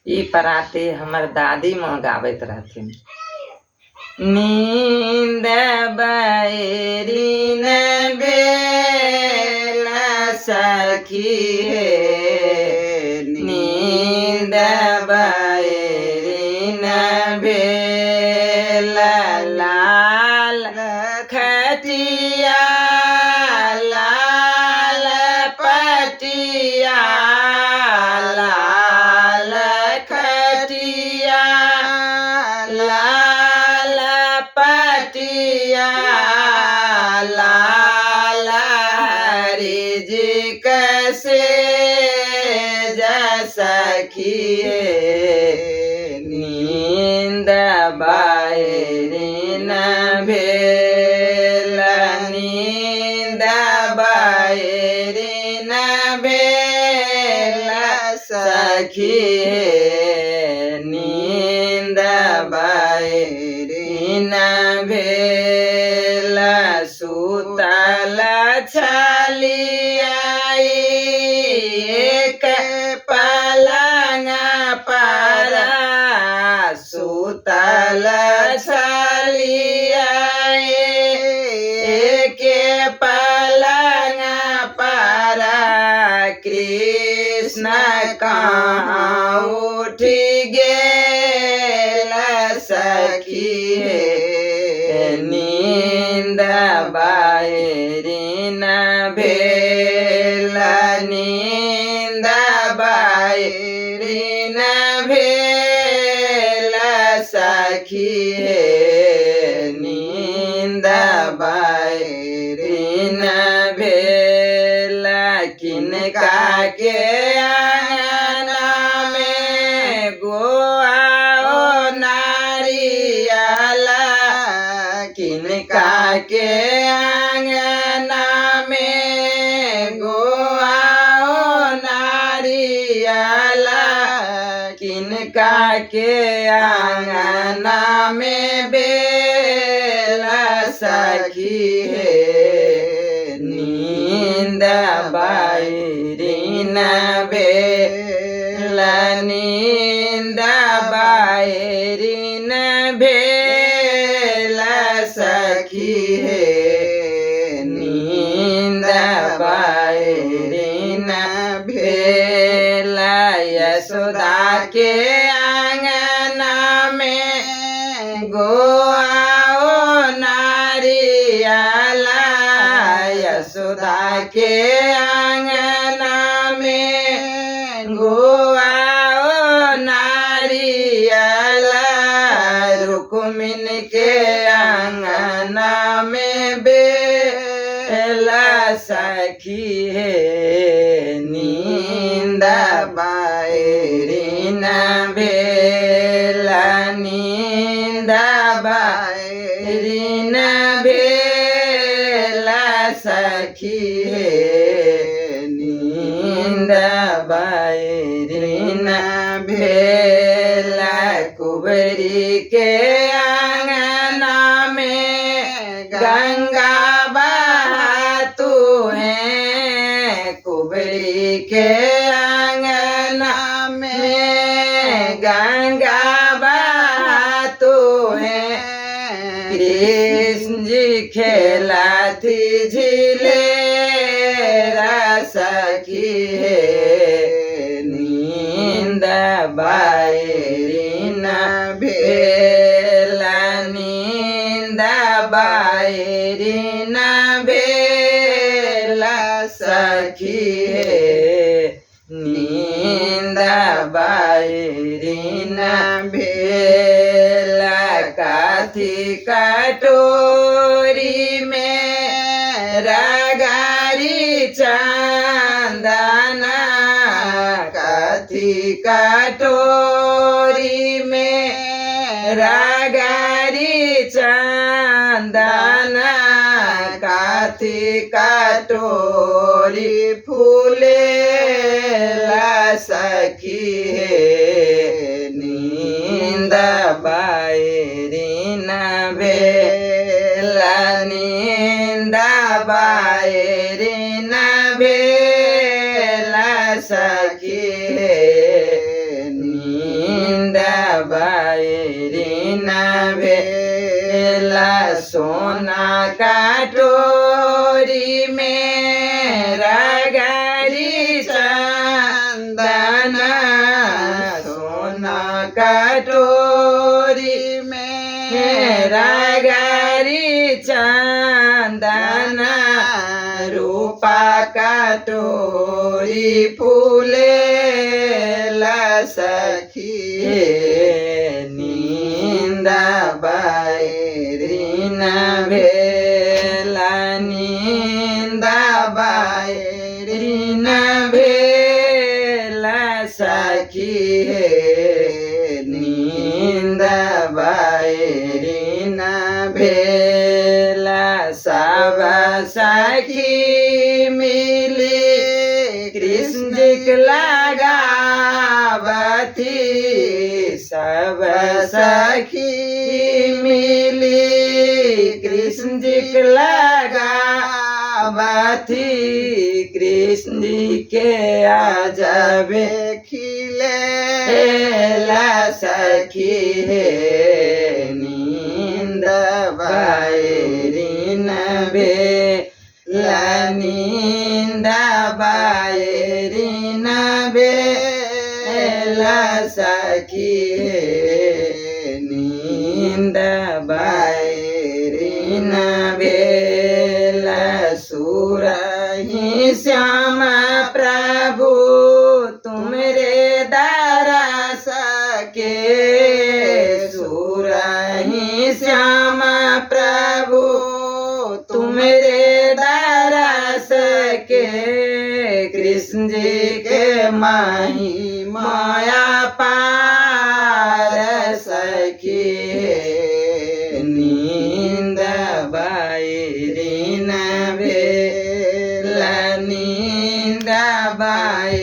ई पराते हमर दादी माँ गाबैत रहथिन। नींद बैरी न भेल सखी हे, नींद बैरी न भेल लाल खटिया लाल पटिया लाल खटिया लाल पटिया लाल हरि जी कैसे सखी नींद बैरी न भेल नींद बैरी न भेल सखी नींद बैरी न भेल सुतल छलिया एक पलंग पर सुतल छलिया एक पलंग पर कृष्ण कहाँ उठ गेल सखी नींद बैरी न भेल नींद बैरी न भेल सखी नींद बैरी न भेल किनका के आंगना में गोआ नारियल किनका के आंगना में गोआ नारियल किनका के आंगना में बेल सखी नींद बैरी न भेल नींद बैरी न भेल सखी नींद बैरी न भेल यशोदा के आंगना में गोआ नारियल यशोदा के आंगना में गोआ नारियल रुक्मिन के आंगना में बेल सखी नींद बैरी न भेल नींद बैरी न भेल सखी नींद बैरी न भेल कुबरी के आंगना में गंगा बहातू है कुबरी के आंगना में गंगा बहातू है कृष्ण जी खेला थी झीले सखी नींद बैरी न भेल नींद बैरी न भेल सखी नींद बैरी न भेल काथी कटोरी में रगारी चंदना काथी कटोरी में रगारी चंदना काथी कटोरी फूले सखी नींद बैरी न भेल नींद बैरी न भेल सखी नींद बायरिन भेला सोना कटोरी मेरा गाड़ी चंदन सोना कटोरी मेरा गाड़ी चंदन रूपा कटोरी फूले सखी नींद बायरिन भेला नींद बायरिन भेला सखी नींद बायरिन भेला सब सखी मिली कृष्ण जी के लगावती सब सखी मिली कृष्ण जी के लगावती कृष्ण जी के आजबे खिले सखी नींद बायरिन भेला नींद बायरिन भेला सखी नींद बायरिन भेला सुरही श्याम प्रभु तुमरे दरस के सुरही श्याम प्रभु तुमरे दरस के कृष्ण जी के माही माया पार सखी नींद बायरिन भेला नींद बाय